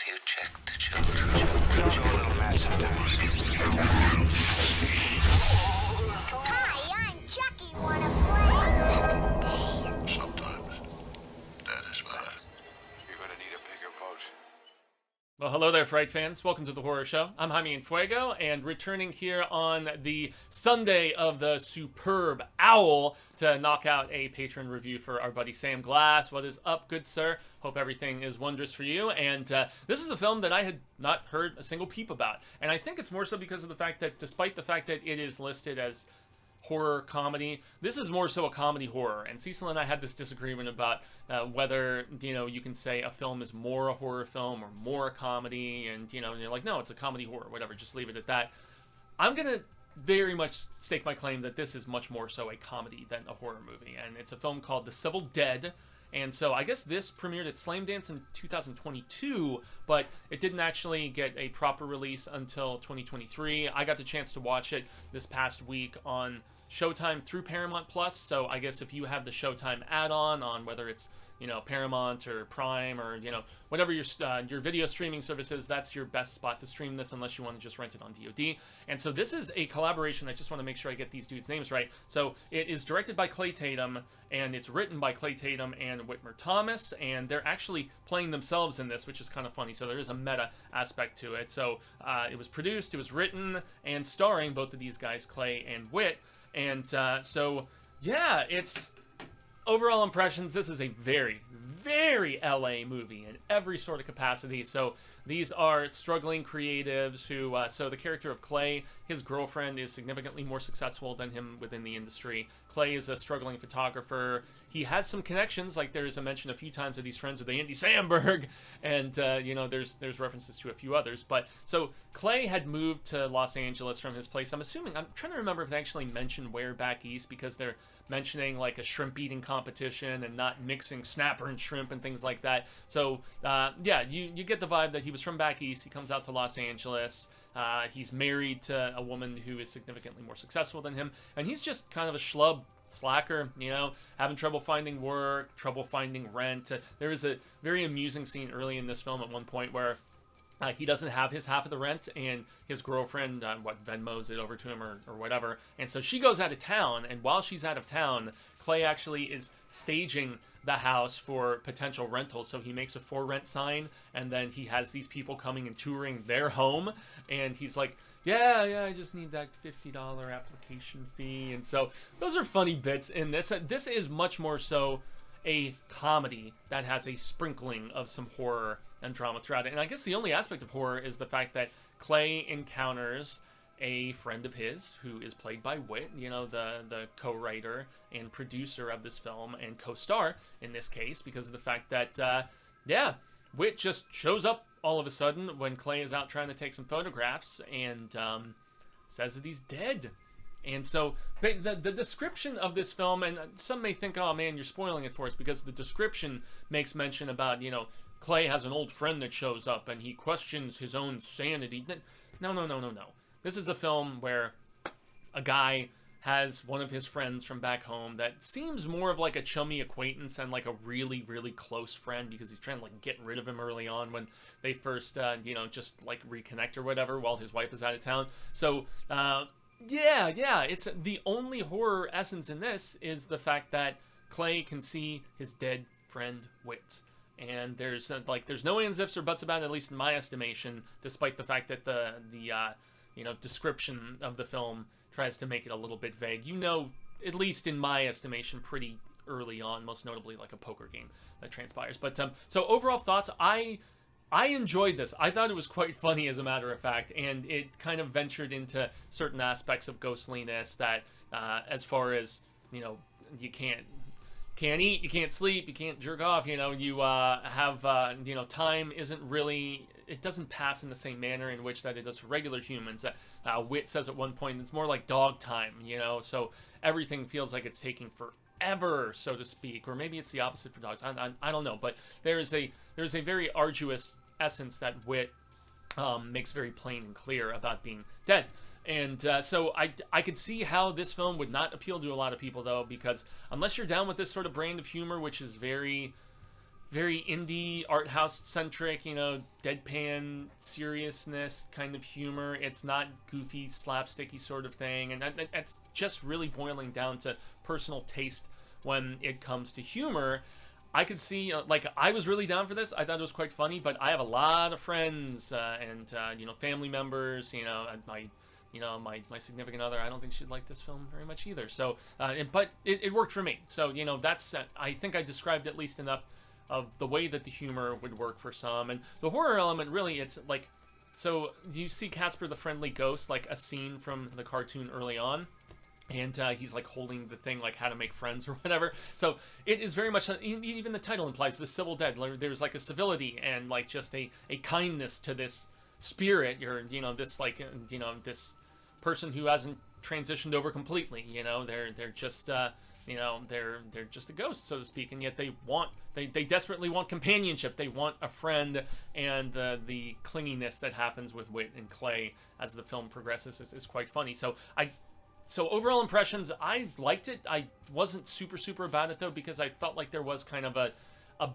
you check the children. Show a little match sometimes. Hi, I'm Chucky. Wanna play? Sometimes. That is better. You're gonna need a bigger boat. Well, hello there, Fright fans. Welcome to the Horror Show. I'm Jaime and Fuego, and returning here on the Sunday of the Superb Owl to knock out a patron review for our buddy Sam Glass. What is up, good sir? Hope everything is wondrous for you. And this is a film that I had not heard a single peep about. And I think it's more so because of the fact that, despite the fact that it is listed as horror comedy, this is more so a comedy horror. And Cecil and I had this disagreement about whether, you can say a film is more a horror film or more a comedy, and you're like, no, it's a comedy horror, whatever, just leave it at that. I'm gonna very much stake my claim that this is much more so a comedy than a horror movie, and it's a film called The Civil Dead. And so I guess this premiered at Slam Dance in 2022, but it didn't actually get a proper release until 2023. I got the chance to watch it this past week on Showtime through Paramount Plus. So I guess if you have the Showtime add-on on whether it's Paramount or Prime or whatever your video streaming service is, that's your best spot to stream this, unless you want to just rent it on VOD. And so this is a collaboration. I just want to make sure I get these dudes' names right. So it is directed by Clay Tatum, and it's written by Clay Tatum and Whitmer Thomas, and they're actually playing themselves in this, which is kind of funny. So there is a meta aspect to it. So it was produced, it was written, and starring both of these guys, Clay and Whit. And so yeah, it's overall impressions. This is a very, very LA movie in every sort of capacity. So these are struggling creatives who, so the character of Clay, his girlfriend is significantly more successful than him within the industry. Clay is a struggling photographer. He has some connections, like there's a mention a few times that he's friends with Andy Samberg, and there's references to a few others. But so Clay had moved to Los Angeles from his place. I'm trying to remember if they actually mentioned where back east, because they're mentioning like a shrimp eating competition and not mixing snapper and shrimp and things like that. So yeah, you get the vibe that he was from back east. He comes out to Los Angeles. He's married to a woman who is significantly more successful than him, and he's just kind of a schlub, slacker, having trouble finding work, trouble finding rent. There is a very amusing scene early in this film at one point where he doesn't have his half of the rent, and his girlfriend, Venmos it over to him or whatever. And so she goes out of town, and while she's out of town, Clay actually is staging the house for potential rentals. So he makes a for rent sign, and then he has these people coming and touring their home, and he's like, yeah, I just need that $50 application fee. And so those are funny bits in this. This is much more so a comedy that has a sprinkling of some horror and drama throughout it. And I guess the only aspect of horror is the fact that Clay encounters a friend of his who is played by Whit, the co-writer and producer of this film and co-star in this case, because of the fact that, Whit just shows up all of a sudden when Clay is out trying to take some photographs and says that he's dead. And so the description of this film, and some may think, oh man, you're spoiling it for us, because the description makes mention about, Clay has an old friend that shows up and he questions his own sanity. No. This is a film where a guy has one of his friends from back home that seems more of like a chummy acquaintance and like a really, really close friend, because he's trying to like get rid of him early on when they first, just like reconnect or whatever while his wife is out of town. So, it's the only horror essence in this is the fact that Clay can see his dead friend Whit. And there's no ands, ifs, or buts about it, at least in my estimation, despite the fact that the description of the film tries to make it a little bit vague. At least in my estimation, pretty early on, most notably like a poker game that transpires. But so overall thoughts, I enjoyed this. I thought it was quite funny, as a matter of fact, and it kind of ventured into certain aspects of ghostliness that, as far as, you can't eat, you can't sleep, you can't jerk off, you have, time isn't really, it doesn't pass in the same manner in which that it does for regular humans. Whit says at one point, it's more like dog time, so everything feels like it's taking forever, so to speak, or maybe it's the opposite for dogs. I don't know, but there's a very arduous essence that Whit makes very plain and clear about being dead. And so I could see how this film would not appeal to a lot of people, though, because unless you're down with this sort of brand of humor, which is very very indie, art house centric, you know, deadpan seriousness kind of humor. It's not goofy, slapsticky sort of thing, and that's just really boiling down to personal taste when it comes to humor. I could see, like, I was really down for this. I thought it was quite funny, but I have a lot of friends and you know, family members, you know, my significant other, I don't think she'd like this film very much either. So, but it worked for me. So, you know, that's, I think I described at least enough of the way that the humor would work for some. And the horror element, really, it's like, so you see Casper the Friendly Ghost, like a scene from the cartoon early on, and he's like holding the thing like How to Make Friends or whatever. So it is very much, even the title implies the civil dead. There's like a civility and like just a kindness to this spirit, or, you know, this like, you know, this person who hasn't transitioned over completely. You know, they're just you know, they're just a ghost, so to speak, and yet they desperately want companionship. They want a friend, and the clinginess that happens with Whit and Clay as the film progresses is quite funny. So overall impressions, I liked it. I wasn't super about it though, because I felt like there was kind of a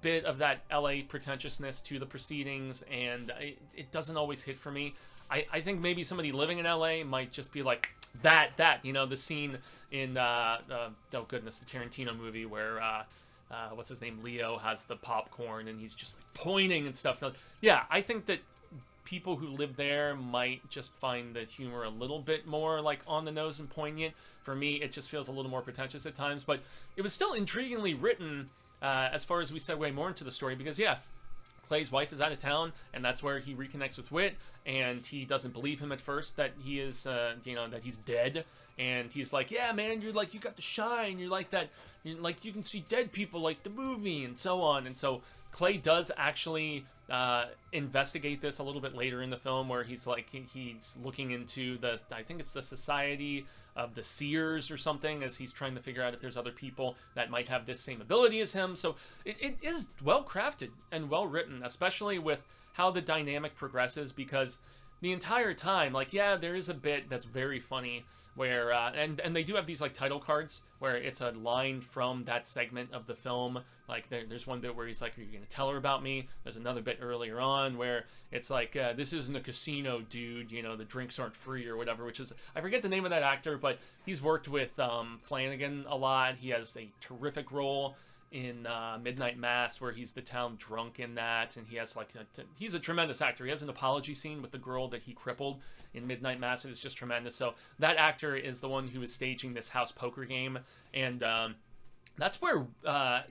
bit of that LA pretentiousness to the proceedings, and it doesn't always hit for me. I think maybe somebody living in LA might just be like, that, you know, the scene in, oh goodness, the Tarantino movie where, what's his name, Leo has the popcorn and he's just like pointing and stuff. So, yeah, I think that people who live there might just find the humor a little bit more like on the nose and poignant. For me, it just feels a little more pretentious at times, but it was still intriguingly written as far as we segue more into the story, because, yeah, Clay's wife is out of town, and that's where he reconnects with Whit, and he doesn't believe him at first that he is, you know, that he's dead, and he's like, yeah, man, you're like, you got to shine, you're like that, like, you can see dead people like the movie, and so on. And so Clay does actually investigate this a little bit later in the film, where he's like, he's looking into I think it's the Society of the Seers or something, as he's trying to figure out if there's other people that might have this same ability as him. So it is well crafted and well written, especially with how the dynamic progresses, because the entire time, like, yeah, there is a bit that's very funny where, and they do have these, like, title cards where it's a line from that segment of the film. Like, there's one bit where he's like, are you going to tell her about me? There's another bit earlier on where it's like, this isn't a casino, dude, you know, the drinks aren't free or whatever, which is, I forget the name of that actor, but he's worked with Flanagan a lot. He has a terrific role in Midnight Mass, where he's the town drunk in that, and he has like he's a tremendous actor. He has an apology scene with the girl that he crippled in Midnight Mass. It is just tremendous. So that actor is the one who is staging this house poker game, and that's where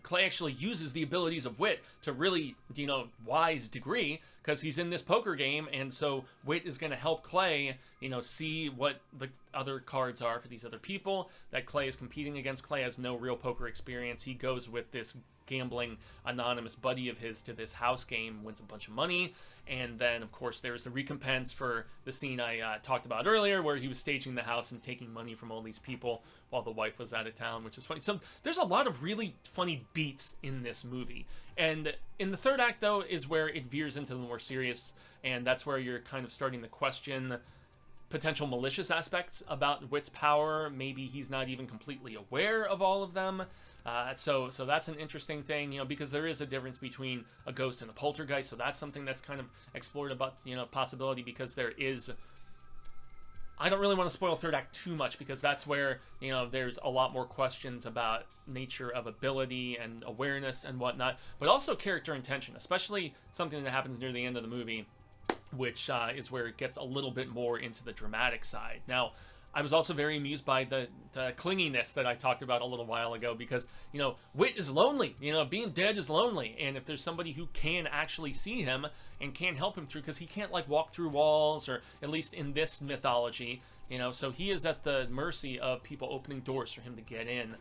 Clay actually uses the abilities of Whit to really, you know, wise degree, because he's in this poker game, and so Whit is going to help Clay, you know, see what the other cards are for these other people that Clay is competing against. Clay has no real poker experience. He goes with this gambling anonymous buddy of his to this house game, wins a bunch of money, and then of course there's the recompense for the scene I talked about earlier, where he was staging the house and taking money from all these people while the wife was out of town, which is funny. So there's a lot of really funny beats in this movie, and in the third act though is where it veers into the more serious, and that's where you're kind of starting to question potential malicious aspects about Whit's power. Maybe he's not even completely aware of all of them. So that's an interesting thing, you know, because there is a difference between a ghost and a poltergeist. So that's something that's kind of explored about, you know, possibility, because there is, I don't really want to spoil third act too much, because that's where, you know, there's a lot more questions about nature of ability and awareness and whatnot, but also character intention, especially something that happens near the end of the movie, which is where it gets a little bit more into the dramatic side. Now, I was also very amused by the clinginess that I talked about a little while ago, because, you know, Whit is lonely. You know, being dead is lonely. And if there's somebody who can actually see him and can help him through, because he can't, like, walk through walls, or at least in this mythology, you know, so he is at the mercy of people opening doors for him to get in.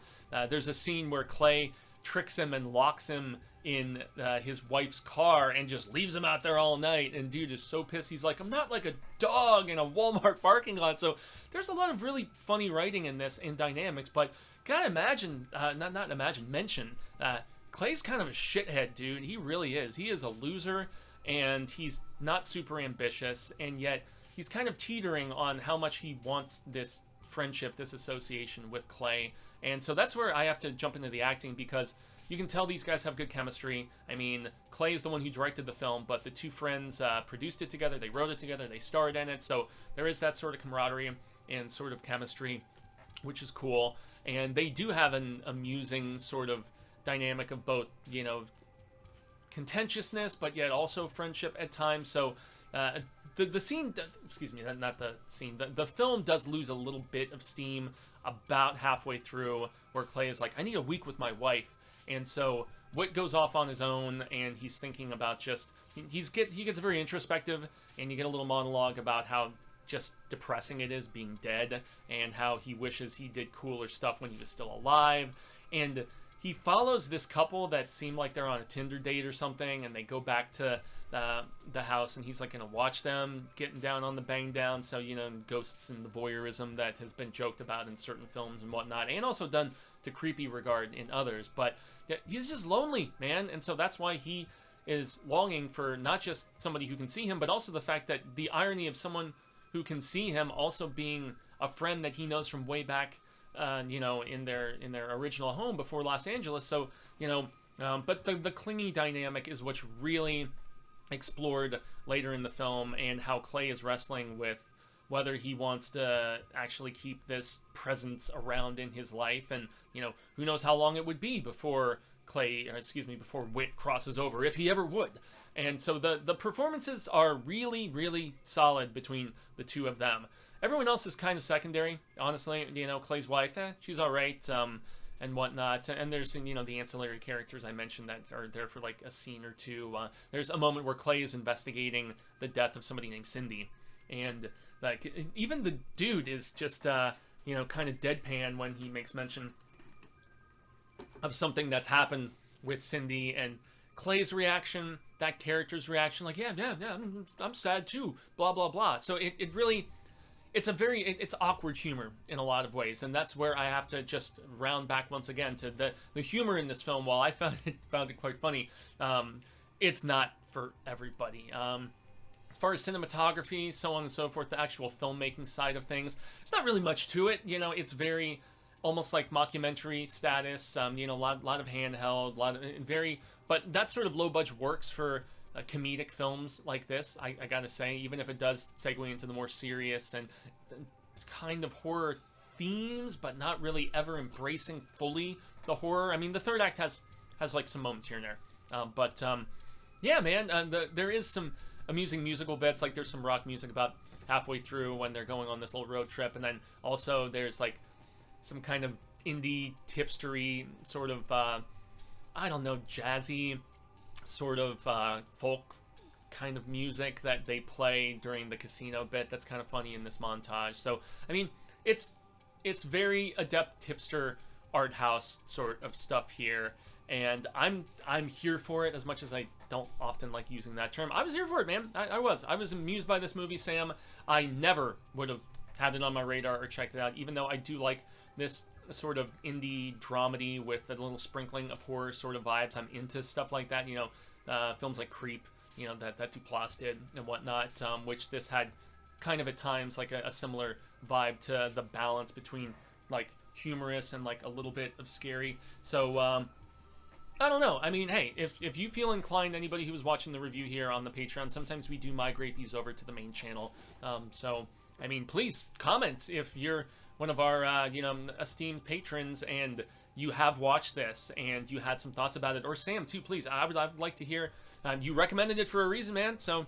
There's a scene where Clay tricks him and locks him in his wife's car and just leaves him out there all night, and dude is so pissed. He's like, I'm not like a dog in a Walmart parking lot. So there's a lot of really funny writing in this, and dynamics, but gotta imagine, mention Clay's kind of a shithead, dude. He really is. He is a loser, and he's not super ambitious, and yet he's kind of teetering on how much he wants this friendship, this association with Clay. And so that's where I have to jump into the acting, because you can tell these guys have good chemistry. I mean, Clay is the one who directed the film, but the two friends produced it together, they wrote it together, they starred in it, so there is that sort of camaraderie and sort of chemistry, which is cool. And they do have an amusing sort of dynamic of both, you know, contentiousness, but yet also friendship at times. So the scene, excuse me, not the scene, the film does lose a little bit of steam about halfway through, where Clay is like, I need a week with my wife. And so Whit goes off on his own, and he's thinking about just, he gets very introspective, and you get a little monologue about how just depressing it is being dead, and how he wishes he did cooler stuff when he was still alive. And he follows this couple that seem like they're on a Tinder date or something, and they go back to the house, and he's like gonna watch them getting down on the bang down. So, you know, ghosts and the voyeurism that has been joked about in certain films and whatnot, and also done to creepy regard in others. But yeah, he's just lonely, man, and so that's why he is longing for not just somebody who can see him, but also the fact that the irony of someone who can see him also being a friend that he knows from way back, you know, in their original home before Los Angeles. So, you know, but the clingy dynamic is what's really explored later in the film, and how Clay is wrestling with whether he wants to actually keep this presence around in his life, and, you know, who knows how long it would be before before Whit crosses over, if he ever would. And so the performances are really, really solid between the two of them. Everyone else is kind of secondary, honestly. You know, Clay's wife, she's all right, and whatnot. And there's, you know, the ancillary characters I mentioned that are there for like a scene or two. There's a moment where Clay is investigating the death of somebody named Cindy, and like even the dude is just you know, kind of deadpan when he makes mention of something that's happened with Cindy, and Clay's reaction, that character's reaction, like, yeah, I'm sad too, blah, blah, blah. So it really, it's awkward humor in a lot of ways, and that's where I have to just round back once again to the humor in this film. While I found it quite funny, it's not for everybody. As far as cinematography, so on and so forth, the actual filmmaking side of things, there's not really much to it. You know, it's very almost like mockumentary status, you know, a lot of handheld, but that sort of low budget works for comedic films like this, I gotta say, even if it does segue into the more serious and kind of horror themes, but not really ever embracing fully the horror. I mean, the third act has like some moments here and there, yeah, man, there is some amusing musical bits, like there's some rock music about halfway through when they're going on this little road trip, and then also there's like some kind of indie hipstery sort of I don't know, jazzy sort of folk kind of music that they play during the casino bit that's kind of funny in this montage. So I mean, it's very adept hipster art house sort of stuff here, and I'm here for it, as much as I don't often like using that term. I was here for it, man. I was amused by this movie, Sam. I never would have had it on my radar or checked it out, even though I do like this sort of indie dramedy with a little sprinkling of horror sort of vibes. I'm into stuff like that, you know, films like Creep, you know, that Duplass did and whatnot, which this had kind of at times like a similar vibe to the balance between like humorous and like a little bit of scary. So I don't know. I mean, hey, if you feel inclined, anybody who was watching the review here on the Patreon, sometimes we do migrate these over to the main channel. So I mean, please comment if you're one of our, you know, esteemed patrons and you have watched this and you had some thoughts about it, or Sam too, please. I would like to hear. You recommended it for a reason, man. So,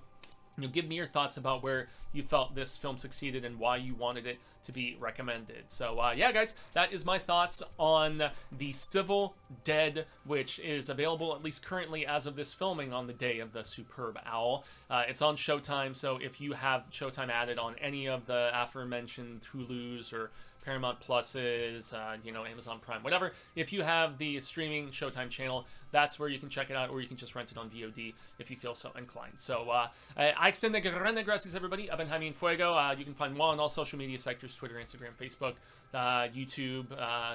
you know, give me your thoughts about where you felt this film succeeded and why you wanted it to be recommended. So, yeah, guys, that is my thoughts on The Civil Dead, which is available, at least currently as of this filming, on the day of the Superb Owl. It's on Showtime, so if you have Showtime added on any of the aforementioned Hulus or Paramount Pluses, you know, Amazon Prime, whatever, if you have the streaming Showtime channel, that's where you can check it out, or you can just rent it on VOD if you feel so inclined. So, I extend the grande gracias, everybody. I've been Jaime and Fuego. You can find me on all social media sectors, Twitter, Instagram, Facebook, YouTube,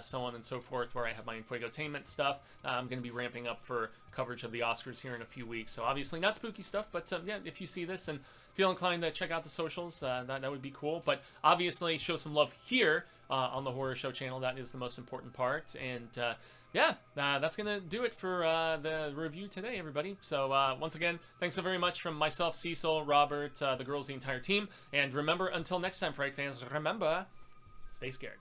so on and so forth, where I have my Infuegotainment stuff. I'm going to be ramping up for coverage of the Oscars here in a few weeks. So obviously not spooky stuff, but yeah, if you see this and feel inclined to check out the socials, that would be cool. But obviously show some love here on the Horror Show channel. That is the most important part. And yeah, that's going to do it for the review today, everybody. So once again, thanks so very much from myself, Cecil, Robert, the girls, the entire team. And remember, until next time, Fright fans, remember, stay scared.